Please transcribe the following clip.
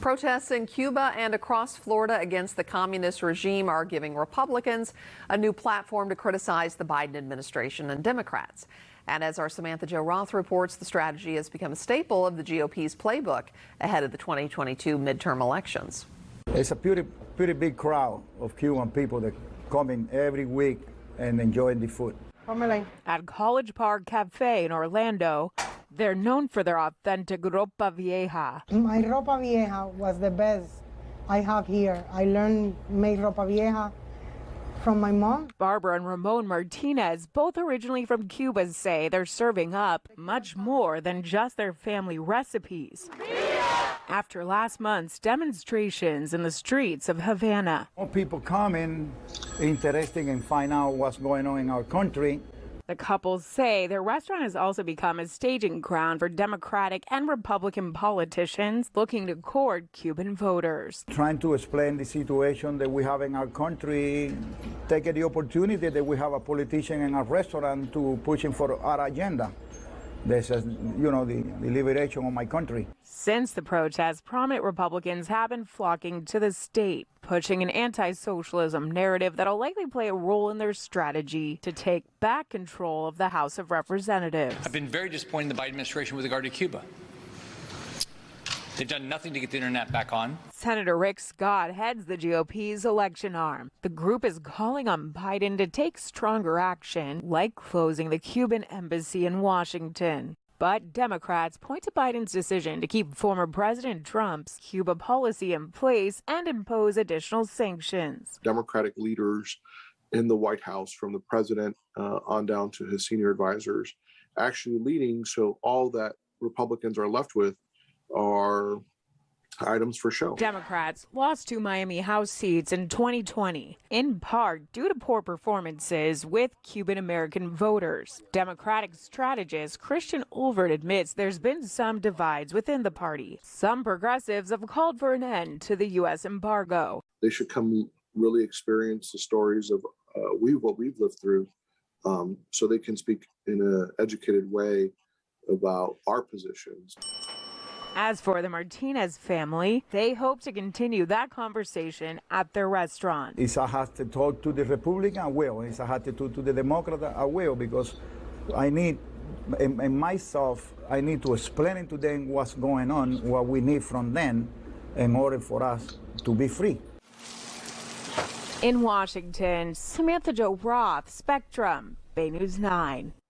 Protests in Cuba and across Florida against the communist regime are giving Republicans a new platform to criticize the Biden administration and Democrats. And as our Samantha-Jo reports, the strategy has become a staple of the GOP's playbook ahead of the 2022 midterm elections. It's a pretty big crowd of Cuban people that come in every week and enjoying the food. At College Park Cafe in Orlando, they're known for their authentic ropa vieja. My ropa vieja was the best I have here. I learned make ropa vieja from my mom. Barbara and Ramon Martinez, both originally from Cuba, say they're serving up much more than just their family recipes. After last month's demonstrations in the streets of Havana. More people coming, interested and find out what's going on in our country. The couple say their restaurant has also become a staging ground for Democratic and Republican politicians looking to court Cuban voters. Trying to explain the situation that we have in our country, taking the opportunity that we have a politician in our restaurant to pushing for our agenda. This is, the liberation of my country. Since the protests, prominent Republicans have been flocking to the state, pushing an anti-socialism narrative that'll likely play a role in their strategy to take back control of the House of Representatives. I've been very disappointed in the Biden administration with regard to Cuba. They've done nothing to get the internet back on. Senator Rick Scott heads the GOP's election arm. The group is calling on Biden to take stronger action, like closing the Cuban embassy in Washington. But Democrats point to Biden's decision to keep former President Trump's Cuba policy in place and impose additional sanctions. Democratic leaders in the White House, from the president on down to his senior advisors, actually leading, so all that Republicans are left with are items for show. Democrats lost 2 Miami House seats in 2020, in part due to poor performances with Cuban-American voters. Democratic strategist Christian Ulvert admits there's been some divides within the party. Some progressives have called for an end to the U.S. embargo. They should come really experience the stories of what we've lived through, so they can speak in an educated way about our positions. As for the Martinez family, they hope to continue that conversation at their restaurant. If I have to talk to the Republican, I will. If I have to talk to the Democrat, I will, because I need, and myself, I need to explain to them what's going on, what we need from them in order for us to be free. In Washington, Samantha-Jo, Spectrum, Bay News 9.